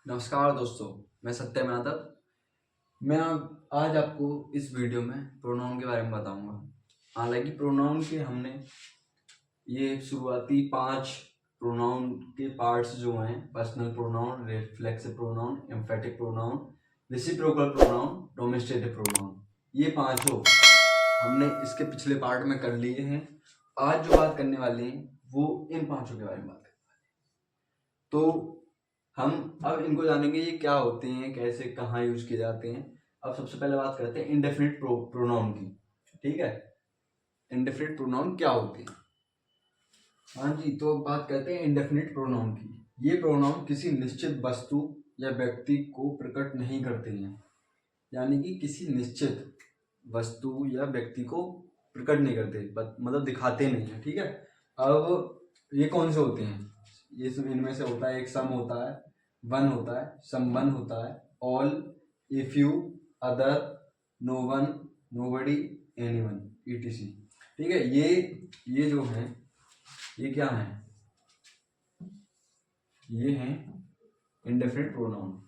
नमस्कार दोस्तों, मैं सत्यम यादव। मैं आज आपको इस वीडियो में प्रोनाउन के बारे में बताऊंगा। हालांकि प्रोनाउन के हमने ये शुरुआती 5 प्रोनाउन के पार्ट्स जो हैं, personal pronoun, reflexive pronoun, emphatic pronoun, reciprocal pronoun, domesticative pronoun, ये पांचों हमने इसके पिछले पार्ट में कर लिए हैं। आज जो बात करने वाले हैं वो इन पांचों के बारे में बात करें। तो हम अब इनको जानेंगे, ये क्या होते हैं, कैसे, कहाँ यूज किए जाते हैं। अब सबसे पहले बात करते हैं इंडेफिनिट प्रोनाउन की। ठीक है, इंडेफिनिट प्रोनाउन क्या होते हैं। हाँ जी, तो अब बात करते हैं इंडेफिनिट प्रोनाउन की। ये प्रोनाउन किसी निश्चित वस्तु या व्यक्ति को प्रकट नहीं करते हैं, यानी कि किसी निश्चित वस्तु या व्यक्ति को प्रकट नहीं करते, मतलब दिखाते नहीं है। ठीक है, अब ये कौन से होते हैं? ये इनमें से होता है, एक सम होता है, वन होता है, सम वन होता है, all, if you, other, no one, nobody, anyone, ETC. ठीक है, ये जो है ये क्या है? ये हैं इंडेफिनिट प्रोनाउन।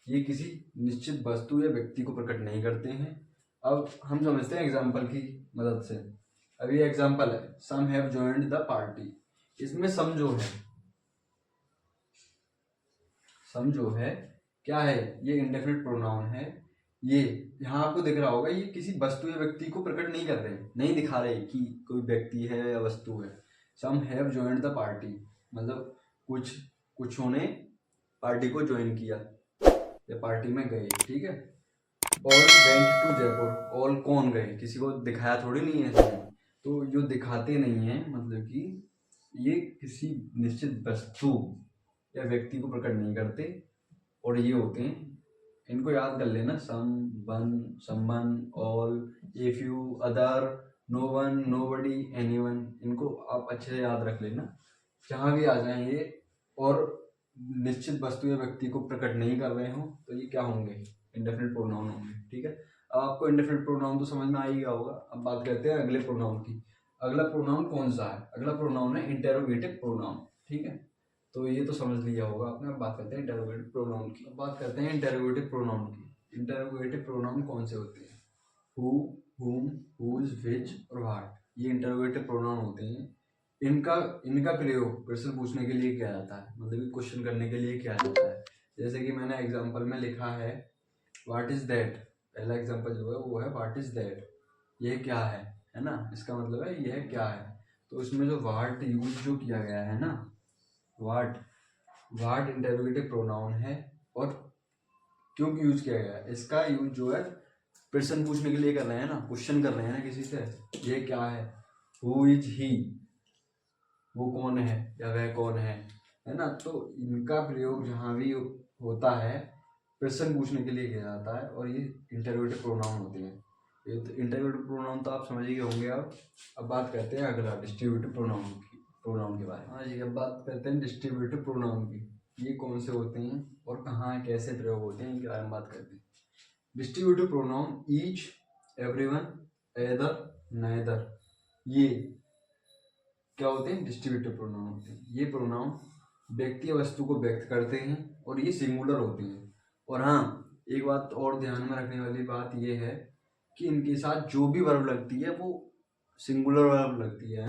ये किसी निश्चित वस्तु या व्यक्ति को प्रकट नहीं करते हैं। अब हम समझते हैं एग्जाम्पल की मदद से। अब ये एग्जाम्पल है, some have joined the party. इसमें सम जो है क्या है? ये इंडेफिनिट प्रोनाउन है। ये यहाँ आपको दिख रहा होगा, ये किसी वस्तु या व्यक्ति को प्रकट नहीं कर रहे, नहीं दिखा रहे कि कोई व्यक्ति है या वस्तु है। Some have joined the party मतलब कुछों ने पार्टी को ज्वाइन किया या पार्टी में गए। ठीक है, all went to Jaipur. All कौन गए? किसी को दिखाया थोड़ी नहीं है इसमें। तो जो दिखाते नहीं है मतलब कि ये किसी निश्चित वस्तु या व्यक्ति को प्रकट नहीं करते। और ये होते हैं, इनको याद कर लेना, some one, someone, all, if you, other, no one, nobody, anyone. इनको आप अच्छे से याद रख लेना, जहाँ भी आ जाए ये और निश्चित वस्तु या व्यक्ति को प्रकट नहीं कर रहे हो तो ये क्या होंगे? इंडेफिनिट प्रोनाउन होंगे। ठीक है, अब आपको इंडेफिनिट प्रोनाउन तो समझ में आ ही गया होगा। अब बात करते हैं अगले प्रोनाउन की। अगला प्रोनाउन कौन सा है? अगला प्रोनाउन है इंटेरोगेटिव प्रोनाउन। ठीक है, तो ये तो समझ लिया होगा आपने। अब बात करते हैं इंटेरोगेटिव प्रोनाउन की। अब बात करते हैं इंटेरोगेटिव प्रोनाउन की। इंटेरोगेटिव प्रोनाउन कौन से होते हैं? हु, हुम, हुज, व्हिच और व्हाट, ये इंटेरोगेटिव प्रोनाउन होते हैं। इनका प्रयोग प्रश्न पूछने के लिए किया जाता है, मतलब कि क्वेश्चन करने के लिए किया जाता है। जैसे कि मैंने एग्जांपल में लिखा है व्हाट इज दैट। पहला एग्जांपल जो है वो है व्हाट इज दैट, ये क्या है ना। इसका मतलब है यह क्या है। तो इसमें जो व्हाट यूज जो किया गया है ना, व्हाट इंटेरोगेटिव प्रोनाउन है। और क्यों यूज किया गया है? इसका यूज जो है प्रश्न पूछने के लिए कर रहे हैं ना, क्वेश्चन कर रहे हैं ना किसी से, ये क्या है। हु इज ही, वो कौन है या वह कौन है ना। तो इनका प्रयोग जहाँ भी होता है प्रश्न पूछने के लिए किया जाता है, और ये इंटरोगेटिव प्रोनाउन होते हैं। ये तो इंटरोगेटिव प्रोनाउन तो आप समझ ही होंगे। अब बात करते हैं अगला डिस्ट्रीब्यूटिव प्रोनाउन के बारे में। हाँ जी, अब बात करते हैं डिस्ट्रीब्यूटिव प्रोनाउन की। ये कौन से होते हैं और कहाँ कैसे प्रयोग होते हैं, इनके बारे में बात करते हैं। Distributive pronoun each, everyone, either, neither, ये क्या होते हैं? डिस्ट्रीब्यूटिव प्रोनाउन होते हैं। ये प्रोनाउन व्यक्ति या वस्तु को व्यक्त करते हैं और ये सिंगुलर होते हैं। और हाँ, एक बात और ध्यान में रखने वाली बात ये है कि इनके साथ जो भी वर्ब लगती है वो सिंगुलर वर्ब लगती है।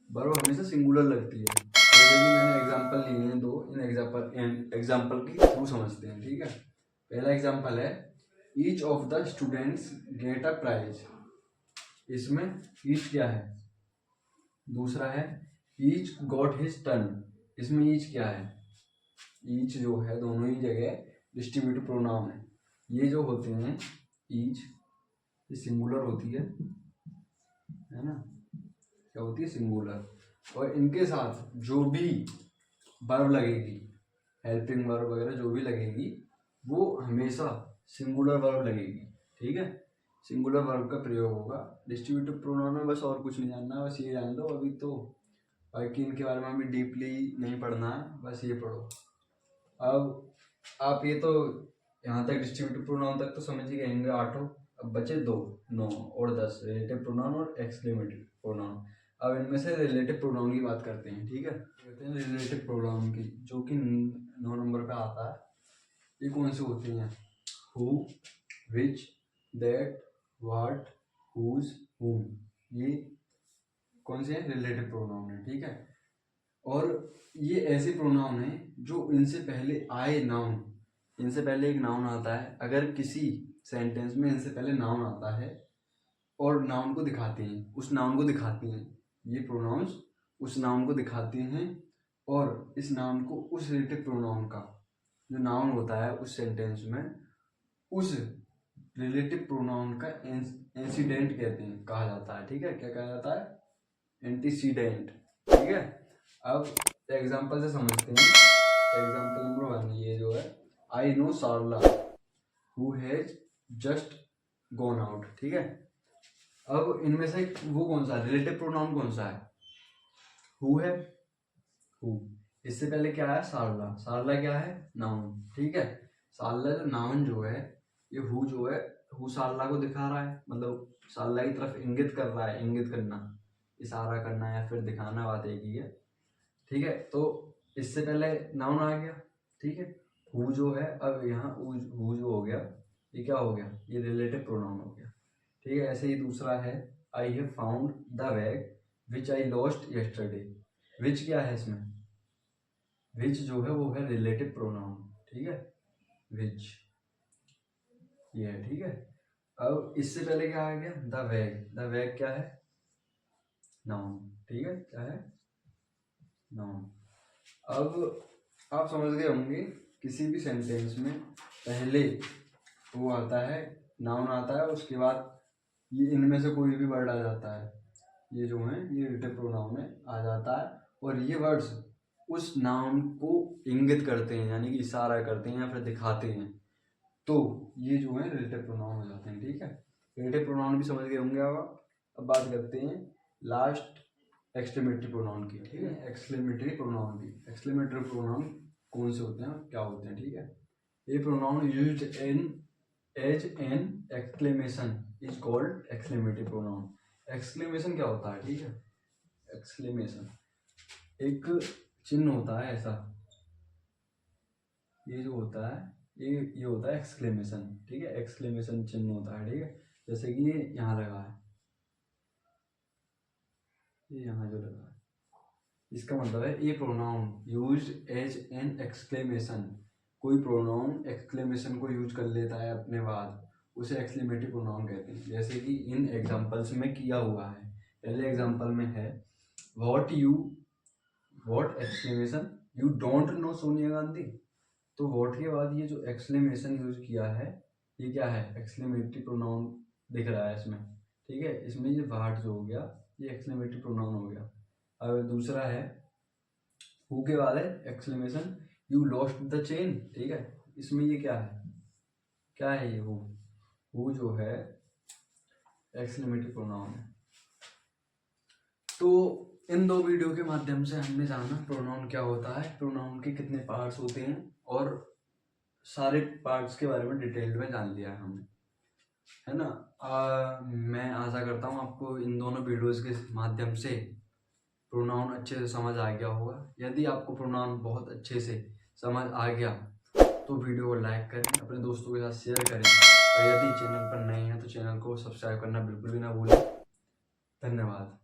वर्ब हमेशा सिंगुलर लगती है। जैसे कि मैंने एग्जांपल लिए हैं दो, इन एग्जांपल के थ्रू समझते हैं। ठीक है, पहला एग्जांपल है each of the students get a prize. इसमें ईच क्या है? दूसरा है ईच गॉट हिज टर्न। इसमें ईच क्या है? ईच जो है दोनों ही जगह डिस्ट्रीब्यूटिव प्रोनाउन है। ये जो होते हैं ईच, ये सिंगुलर होती है ना, क्या होती है? सिंगुलर। और इनके साथ जो भी वर्ब लगेगी, हेल्पिंग वर्ब वगैरह जो भी लगेगी, वो हमेशा सिंगुलर वर्ब लगेगी। ठीक है, सिंगुलर वर्ब का प्रयोग होगा डिस्ट्रीब्यूटिव प्रोनाउन में। बस और कुछ नहीं जानना, बस ये जान दो अभी तो। बाकी इनके बारे में हमें डीपली नहीं पढ़ना है, बस ये पढ़ो। अब आप ये तो यहाँ तक डिस्ट्रीब्यूटिव प्रोनाउन तक तो समझ ही गए आठों। अब बचे दो, 9 और 10, रिलेटिव प्रोनाउन और एक्सक्लेमेटिव प्रोनाउन। अब इनमें से रिलेटिव प्रोनाउन की बात करते हैं। ठीक है, कहते हैं रिलेटिव प्रोनाउन की, जो कि 9 नंबर पे आता है। ये कौन से होते हैं? Who, which, that, what, whose, whom, ये कौन से हैं? रिलेटिव प्रोनाउन है, ठीक है। और ये ऐसे प्रोनाउन है जो इनसे पहले आए नाउन, इनसे पहले एक नाउन आता है, अगर किसी सेंटेंस में इनसे पहले नाउन आता है और नाउन को दिखाते हैं, उस नाउन को दिखाते हैं, ये प्रोनाउंस उस नाउन को दिखाते हैं और इस नाउन को उस रिलेटिव प्रोनाउन का जो नाउन होता है उस सेंटेंस में, उस रिलेटिव प्रोनाउन का एंसीडेंट कहते हैं, कहा जाता है, ठीक है। क्या कहा जाता है? एंटीसीडेंट, ठीक है। अब एग्जांपल से समझते हैं। एग्जांपल नंबर 1 ये जो है, I know Sarla who has just gone out, ठीक है। अब इनमें से वो कौन सा रिलेटिव प्रोनाउन कौन सा है? हु है, हु। इससे पहले क्या है? सारला। सारला क्या है? नाउन, ठीक है। सारला जो नाउन जो है, ये हु जो है, हु सारला को दिखा रहा है, मतलब सारला की तरफ इंगित कर रहा है। इंगित करना, इशारा करना या फिर दिखाना, बात एक ही है, ठीक है। तो इससे पहले नाउन आ गया, ठीक है। हु जो है, अब यहाँ हु जो हो गया, ये क्या हो गया? ये रिलेटिव प्रोनाउन हो गया, ठीक है। ऐसे ही दूसरा है, I have found the bag which I lost yesterday. Which क्या है इसमें? विच जो है वो है रिलेटिव प्रोनाउन, ठीक है। विच ये है, ठीक है। अब इससे पहले क्या आ गया? The bag. द बैग क्या है? नाउन, ठीक है। क्या है? नाउन। अब आप समझ गए होंगे, किसी भी सेंटेंस में पहले वो आता है, नाउन आता है, उसके बाद ये इनमें से कोई भी वर्ड आ जाता है, ये जो है ये रिलेटिव प्रोनाउन में आ जाता है, और ये वर्ड्स उस नाउन को इंगित करते हैं, यानी कि इशारा करते हैं या फिर दिखाते हैं, तो ये जो है रिलेटिव प्रोनाउन हो जाते हैं, ठीक है। रिलेटिव प्रोनाउन भी समझ गए होंगे आप। अब बात करते हैं लास्ट एक्सक्लेमेटरी प्रोनाउन की, ठीक है। एक्सक्लेमेटरी प्रोनाउन की। एक्सक्लेमेटरी प्रोनाउन कौन से होते हैं, क्या होते हैं, ठीक है। ये pronoun used in as an exclamation is called exclamatory pronoun. Exclamation क्या होता है, ठीक है। एक्सक्लेमेशन एक चिन्ह होता है ऐसा, ये जो होता है ये होता है एक्सक्लेमेशन, ठीक है। एक्सक्लेमेशन चिन्ह होता है, ठीक है। जैसे कि ये यहाँ लगा है, ये यहाँ जो लगा है, इसका मतलब है ये pronoun used as an exclamation. कोई प्रोनाउन एक्सक्लेमेशन को यूज कर लेता है अपने बाद, उसे एक्सक्लेमेटरी प्रोनाउन कहते हैं। जैसे कि इन एग्जांपल्स में किया हुआ है। पहले एग्जांपल में है what exclamation you don't know Sonia Gandhi. तो व्हाट के बाद ये जो एक्सक्लेमेशन यूज किया है, ये क्या है? एक्सक्लेमेटरी प्रोनाउन दिख रहा है इसमें, ठीक है। इसमें ये व्हाट जो हो गया, ये एक्सक्लेमेटरी प्रोनाउन हो गया। अब दूसरा है हु के बाद है exclamation you lost the chain, ठीक है। इसमें ये क्या है? क्या है ये? हु जो है एक्सक्लेमेटरी प्रोनाउन है। तो इन दो वीडियो के माध्यम से हमने जाना प्रोनाउन क्या होता है, प्रोनाउन के कितने पार्ट्स होते हैं, और सारे पार्ट्स के बारे में डिटेल में जान लिया है हमने, है ना। मैं आशा करता हूँ आपको इन दोनों वीडियोस के माध्यम से प्रोनाउन अच्छे से समझ आ गया होगा। यदि आपको प्रोनाउन बहुत अच्छे से समझ आ गया तो वीडियो को लाइक करें, अपने दोस्तों के साथ शेयर करें, और यदि चैनल पर नए हैं तो चैनल को सब्सक्राइब करना बिल्कुल भी ना भूलें। धन्यवाद।